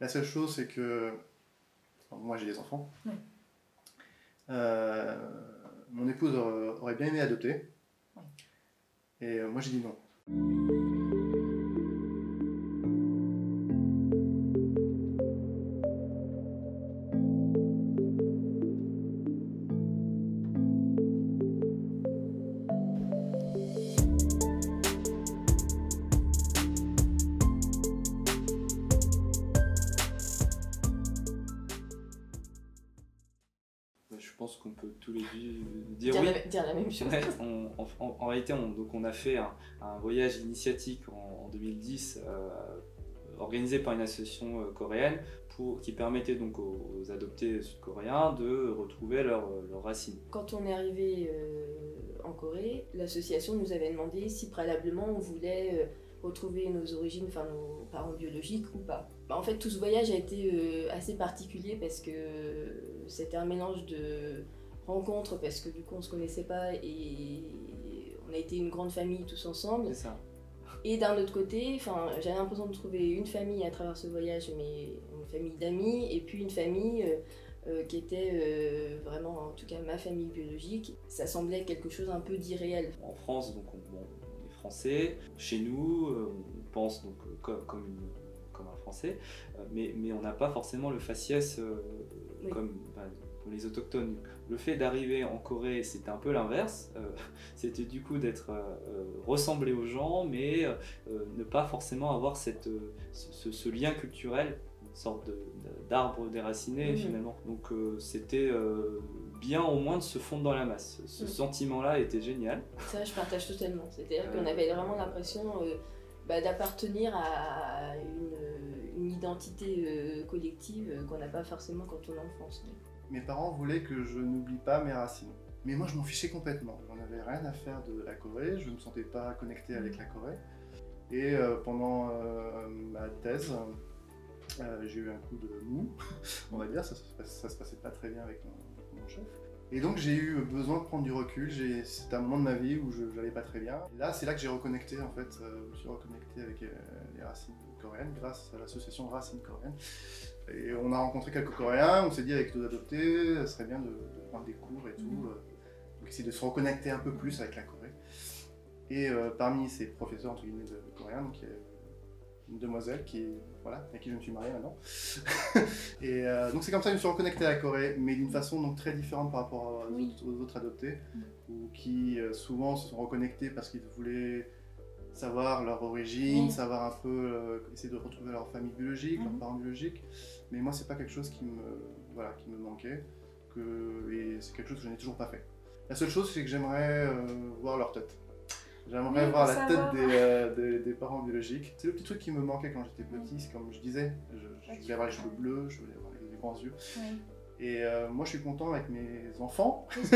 La seule chose, c'est que moi j'ai des enfants. Oui. Mon épouse aurait bien aimé adopter. Oui. Et moi j'ai dit non. Je pense qu'on peut tous les deux dire oui. Dire la même chose. Ouais, en réalité, on a fait un voyage initiatique en 2010 organisé par une association coréenne qui permettait donc aux adoptés sud-coréens de retrouver leurs racines. Quand on est arrivé en Corée, l'association nous avait demandé si préalablement on voulait retrouver nos origines, enfin nos parents biologiques ou pas. En fait, tout ce voyage a été assez particulier parce que c'était un mélange de rencontres, parce que du coup on se connaissait pas et on a été une grande famille tous ensemble. C'est ça. Et d'un autre côté, j'avais l'impression de trouver une famille à travers ce voyage, mais une famille d'amis, et puis une famille qui était vraiment, en tout cas ma famille biologique. Ça semblait quelque chose un peu d'irréel. En France, donc on est français. Chez nous, on pense donc comme un français, mais on n'a pas forcément le faciès Oui. comme les autochtones. Le fait d'arriver en Corée, c'était un peu l'inverse. C'était du coup d'être ressemblé aux gens, mais ne pas forcément avoir ce lien culturel, une sorte d'arbre déraciné finalement. Donc c'était bien au moins de se fondre dans la masse. Ce sentiment-là était génial. Ça, je partage totalement. C'est-à-dire qu'on avait vraiment l'impression d'appartenir à une identité collective qu'on n'a pas forcément quand on est en France. Mes parents voulaient que je n'oublie pas mes racines. Mais moi je m'en fichais complètement. J'en avais rien à faire de la Corée, je ne me sentais pas connecté avec la Corée. Et pendant ma thèse, j'ai eu un coup de mou, on va dire, ça se passait pas très bien avec mon chef. Et donc j'ai eu besoin de prendre du recul, c'était un moment de ma vie où je n'allais pas très bien. Et là c'est là que j'ai reconnecté en fait, je me suis reconnecté avec les racines coréennes grâce à l'association Racines Coréennes. Et on a rencontré quelques Coréens, on s'est dit avec nos adoptés, ce serait bien de prendre des cours et tout, donc essayer de se reconnecter un peu plus avec la Corée. Et parmi ces professeurs entre guillemets de coréens, donc il y a une demoiselle avec qui je me suis marié maintenant. Et donc c'est comme ça que je me suis reconnecté à la Corée, mais d'une façon donc très différente par rapport aux autres adoptés, ou qui souvent se sont reconnectés parce qu'ils voulaient savoir leur origine, savoir un peu, essayer de retrouver leur famille biologique, leurs parents biologiques. Mais moi c'est pas quelque chose qui me manquait, et c'est quelque chose que je n'ai toujours pas fait. La seule chose c'est que j'aimerais voir leur tête. J'aimerais voir la tête des parents biologiques. C'est le petit truc qui me manquait quand j'étais petit, c'est comme je disais, je voulais avoir les cheveux bleus, je voulais avoir les grands yeux. Et moi je suis content avec mes enfants de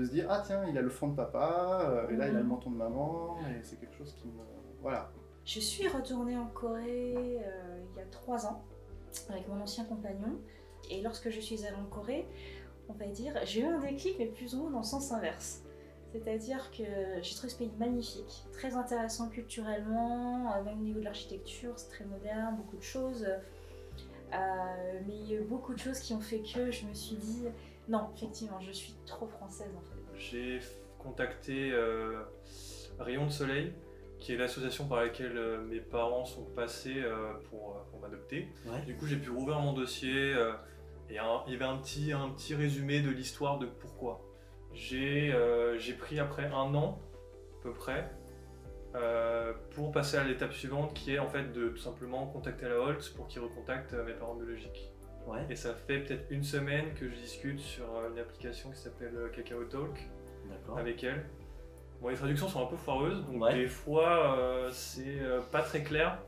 se dire ah tiens il a le front de papa, et là il a le menton de maman, et c'est quelque chose qui me... Voilà. Je suis retournée en Corée il y a 3 ans avec mon ancien compagnon, et lorsque je suis allée en Corée, on va dire, j'ai eu un déclic mais plus ou moins dans le sens inverse. C'est-à-dire que j'ai trouvé ce pays magnifique, très intéressant culturellement, même au niveau de l'architecture, c'est très moderne, beaucoup de choses. Mais il y a eu beaucoup de choses qui ont fait que je me suis dit non, effectivement, je suis trop française en fait. J'ai contacté Rayon de Soleil, qui est l'association par laquelle mes parents sont passés pour m'adopter. Du coup, j'ai pu rouvrir mon dossier et il y avait un petit résumé de l'histoire de pourquoi. J'ai pris après 1 an à peu près pour passer à l'étape suivante, qui est en fait de tout simplement contacter la Holt pour qu'ils recontactent mes parents biologiques. Et ça fait peut-être 1 semaine que je discute sur une application qui s'appelle Kakao Talk avec elle. Bon, les traductions sont un peu foireuses, donc des fois c'est pas très clair.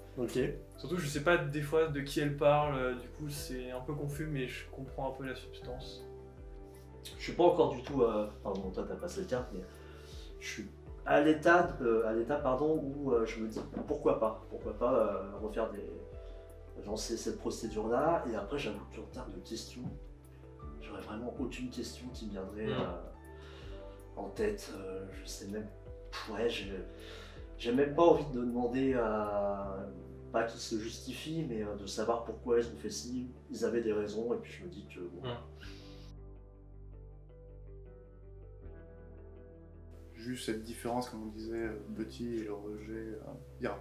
Surtout je sais pas des fois de qui elle parle, du coup c'est un peu confus, mais je comprends un peu la substance. Je suis pas encore du tout, pardon, toi t'as passé le terme, mais je suis à l'état où je me dis pourquoi pas refaire lancer cette procédure là, et après j'avoue qu'en termes de questions, j'aurais vraiment aucune question qui me viendrait en tête, je sais même, j'ai même pas envie de demander à pas qu'ils se justifient, mais de savoir pourquoi ils ont fait ci, ils avaient des raisons, et puis je me dis que bon. Juste cette différence, comme on disait, petit et le rejet, dire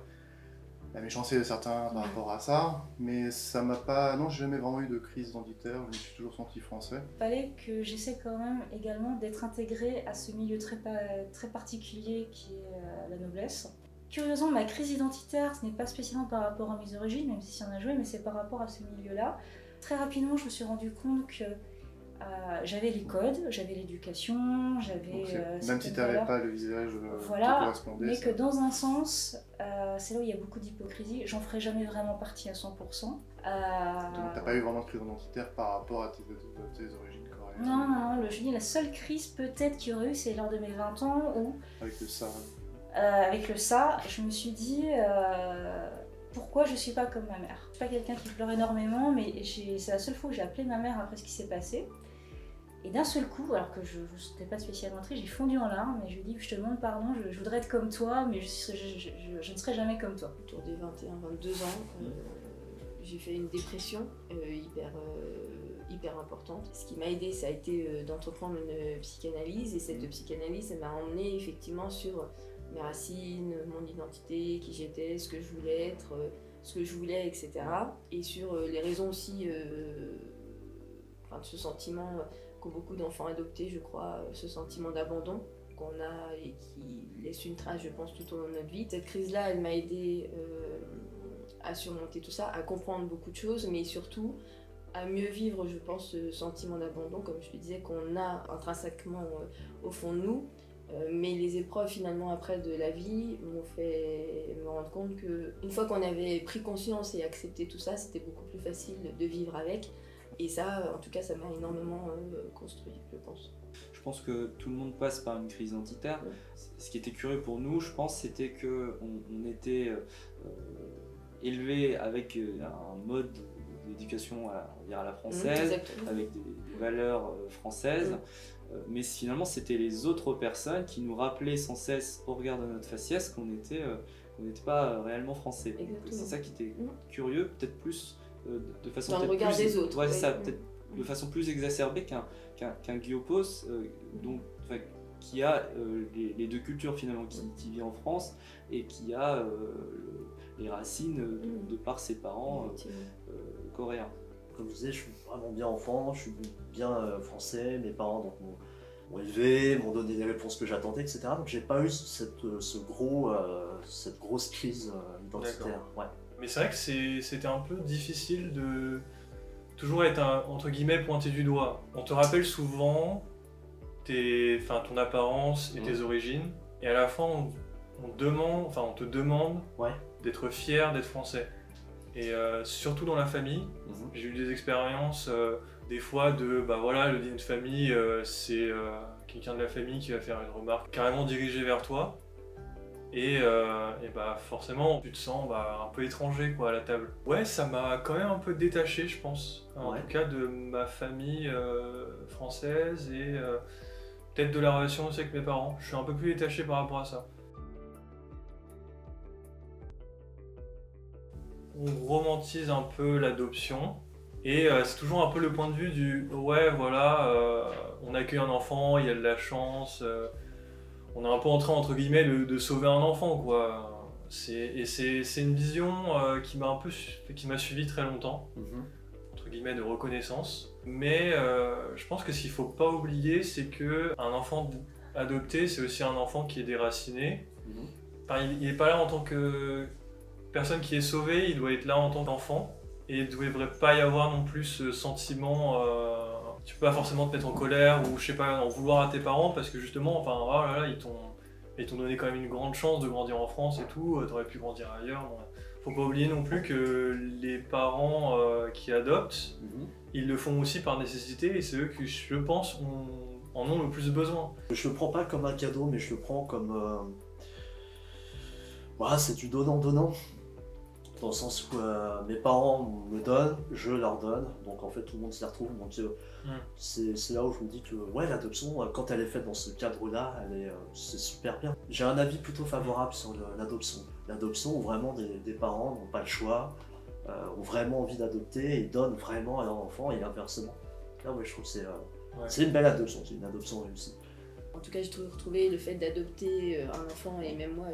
la méchanceté de certains par rapport à ça, mais ça m'a pas. Non, j'ai jamais vraiment eu de crise identitaire, je me suis toujours senti français. Il fallait que j'essaie quand même également d'être intégrée à ce milieu très particulier qui est la noblesse. Curieusement, ma crise identitaire, ce n'est pas spécialement par rapport à mes origines, même si ça en a joué, mais c'est par rapport à ce milieu-là. Très rapidement, je me suis rendu compte que j'avais les codes, j'avais l'éducation, j'avais... même si tu n'avais pas le visage voilà, qui correspondait. Mais que dans un sens, c'est là où il y a beaucoup d'hypocrisie, j'en ferai jamais vraiment partie à 100%. Donc tu n'as pas eu vraiment de crise identitaire par rapport à tes origines coréennes? Non, je dis la seule crise peut-être qu'il y aurait eu, c'est lors de mes 20 ans où... Avec le ça. Avec le ça, je me suis dit... pourquoi je suis pas comme ma mère? Je suis pas quelqu'un qui pleure énormément, mais c'est la seule fois que j'ai appelé ma mère après ce qui s'est passé. Et d'un seul coup, alors que je n'étais pas spécialement triste, j'ai fondu en larmes et je lui ai dit, je te demande pardon, je voudrais être comme toi, mais je ne serai jamais comme toi. Autour des 21-22 ans, j'ai fait une dépression hyper importante. Ce qui m'a aidée, ça a été d'entreprendre une psychanalyse, et cette psychanalyse, elle m'a emmenée effectivement sur mes racines, mon identité, qui j'étais, ce que je voulais être, ce que je voulais, etc. Et sur les raisons aussi de ce sentiment qu'ont beaucoup d'enfants adoptés, je crois, ce sentiment d'abandon qu'on a et qui laisse une trace, je pense, tout au long de notre vie. Cette crise-là, elle m'a aidée à surmonter tout ça, à comprendre beaucoup de choses, mais surtout à mieux vivre, je pense, ce sentiment d'abandon, comme je te disais, qu'on a intrinsèquement au fond de nous. Mais les épreuves finalement après de la vie m'ont fait me rendre compte qu'une fois qu'on avait pris conscience et accepté tout ça, c'était beaucoup plus facile de vivre avec. Et ça, en tout cas, ça m'a énormément construit, je pense. Je pense que tout le monde passe par une crise identitaire. Ouais. Ce qui était curieux pour nous, je pense, c'était qu'on était élevé avec un mode d'éducation à la française, avec des valeurs françaises. Mais finalement, c'était les autres personnes qui nous rappelaient sans cesse, au regard de notre faciès, qu'on n'était pas réellement français. C'est ça qui était curieux, peut-être plus de façon... Dans le regard des autres. Ouais, ça, peut-être de façon plus exacerbée qu'un Gyopos, qui a les deux cultures finalement, qui vit en France et qui a les racines de par ses parents coréens. Comme je disais, je suis vraiment bien enfant, je suis bien français, mes parents m'ont élevé, m'ont donné les réponses que j'attendais, etc. Donc j'ai pas eu cette grosse crise identitaire. Ouais. Mais c'est vrai que c'était un peu difficile de toujours être entre guillemets pointé du doigt. On te rappelle souvent ton apparence et tes origines, et à la fin on te demande d'être fier d'être français. Et surtout dans la famille, j'ai eu des expériences des fois de le dîner de famille, c'est quelqu'un de la famille qui va faire une remarque carrément dirigée vers toi, et forcément tu te sens un peu étranger à la table. Ouais, ça m'a quand même un peu détaché, je pense, en tout cas de ma famille française, et peut-être de la relation aussi avec mes parents. Je suis un peu plus détaché par rapport à ça. On romantise un peu l'adoption, et c'est toujours un peu le point de vue du on accueille un enfant, il y a de la chance, on est un peu en train entre guillemets de sauver un enfant, quoi. C'est une vision qui m'a suivi très longtemps, entre guillemets de reconnaissance. Mais je pense que ce qu'il faut pas oublier, c'est que un enfant adopté, c'est aussi un enfant qui est déraciné. Il n'est pas là en tant que personne qui est sauvée, il doit être là en tant qu'enfant, et il ne devrait pas y avoir non plus ce sentiment, tu peux pas forcément te mettre en colère ou je sais pas, en vouloir à tes parents, parce que justement, ils t'ont donné quand même une grande chance de grandir en France et tout, t'aurais pu grandir ailleurs. Bon, faut pas oublier non plus que les parents qui adoptent, ils le font aussi par nécessité, et c'est eux qui, je pense, en ont le plus besoin. Je le prends pas comme un cadeau, mais je le prends comme... c'est du donnant-donnant. dans le sens où mes parents me donnent, je leur donne, donc en fait tout le monde s'y retrouve. Donc c'est là où je me dis que ouais, l'adoption, quand elle est faite dans ce cadre-là, c'est super bien. J'ai un avis plutôt favorable sur l'adoption. L'adoption où vraiment des parents n'ont pas le choix, ont vraiment envie d'adopter et donnent vraiment à leur enfant et inversement. Là ouais, je trouve que c'est une belle adoption, c'est une adoption réussie. En tout cas, j'ai retrouvé le fait d'adopter un enfant, et même moi,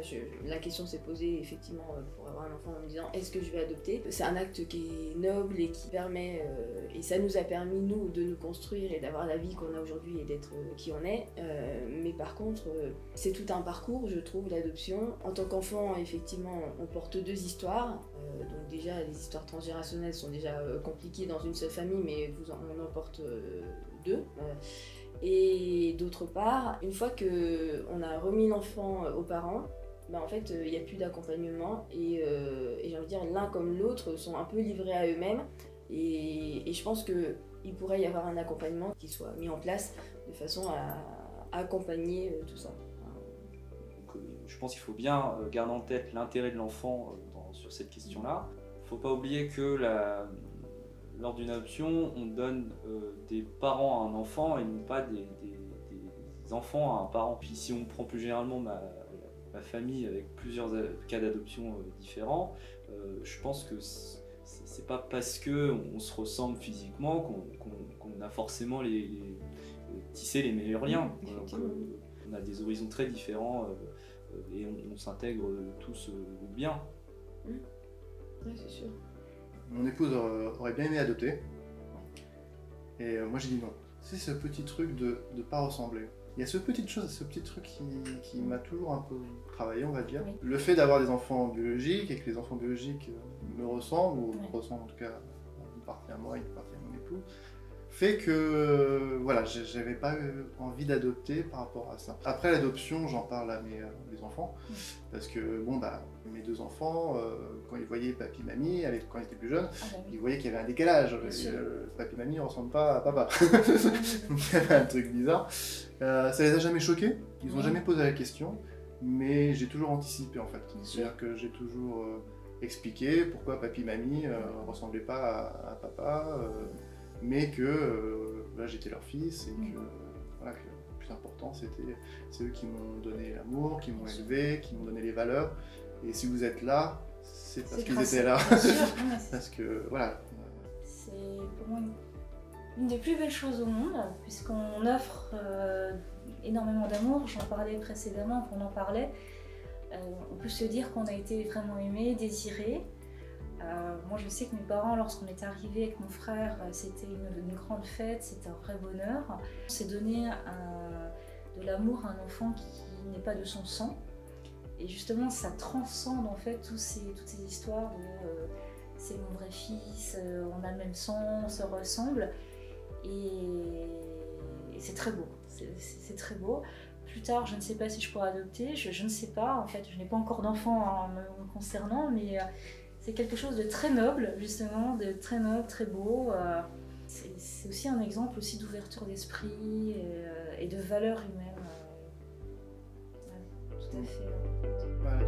la question s'est posée effectivement pour avoir un enfant en me disant est-ce que je vais adopter? C'est un acte qui est noble et qui permet, et ça nous a permis nous de nous construire et d'avoir la vie qu'on a aujourd'hui et d'être qui on est. Mais par contre, c'est tout un parcours, je trouve, l'adoption. En tant qu'enfant, effectivement, on porte deux histoires. Donc déjà, les histoires transgénérationnelles sont déjà compliquées dans une seule famille, mais on en porte deux. Et d'autre part, une fois qu'on a remis l'enfant aux parents, ben en fait, il n'y a plus d'accompagnement et j'ai envie de dire, l'un comme l'autre sont un peu livrés à eux-mêmes. Et je pense qu'il pourrait y avoir un accompagnement qui soit mis en place de façon à accompagner tout ça. Donc, je pense qu'il faut bien garder en tête l'intérêt de l'enfant sur cette question-là. Il ne faut pas oublier que lors d'une adoption, on donne des parents à un enfant et non pas des enfants à un parent. Puis si on prend plus généralement ma famille avec plusieurs cas d'adoption différents, je pense que c'est pas parce qu'on se ressemble physiquement qu'on a forcément tissé les meilleurs liens. Donc, on a des horizons très différents et on s'intègre tous bien. Oui, c'est sûr. Mon épouse aurait bien aimé adopter. Et moi j'ai dit non. C'est ce petit truc de ne pas ressembler. Il y a ce petit truc qui m'a toujours un peu travaillé, on va dire. Oui. Le fait d'avoir des enfants biologiques et que les enfants biologiques me ressemblent, ou me ressemblent en tout cas une partie à moi et une partie à mon époux, fait que voilà, j'avais pas envie d'adopter par rapport à ça. Après l'adoption, j'en parle à mes enfants, parce que bon bah mes deux enfants, quand ils voyaient papy mamie, quand ils étaient plus jeunes, ils voyaient qu'il y avait un décalage. Papy mamie ne ressemble pas à papa. Donc il y avait un truc bizarre. Ça les a jamais choqués, ils n'ont jamais posé la question, mais j'ai toujours anticipé en fait. C'est-à-dire que j'ai toujours expliqué pourquoi papy mamie ne ressemblaient pas à papa. Mais que là j'étais leur fils et que, voilà, que le plus important c'est eux qui m'ont donné l'amour, qui m'ont élevé, qui m'ont donné les valeurs. Et si vous êtes là, c'est parce qu'ils étaient là. Parce que voilà. C'est pour moi une des plus belles choses au monde, puisqu'on offre énormément d'amour. J'en parlais précédemment, on en parlait. On peut se dire qu'on a été vraiment aimé, désiré. Moi je sais que mes parents, lorsqu'on est arrivés avec mon frère, c'était une grande fête, c'était un vrai bonheur. C'est donner de l'amour à un enfant qui n'est pas de son sang. Et justement ça transcende en fait toutes ces histoires de c'est mon vrai fils, on a le même sang, on se ressemble. Et c'est très beau, c'est très beau. Plus tard, je ne sais pas si je pourrais adopter, je ne sais pas, en fait je n'ai pas encore d'enfant me concernant, mais c'est quelque chose de très noble, justement, de très noble, très beau. C'est aussi un exemple aussi d'ouverture d'esprit et de valeurs humaines. Ouais, tout à fait. Voilà,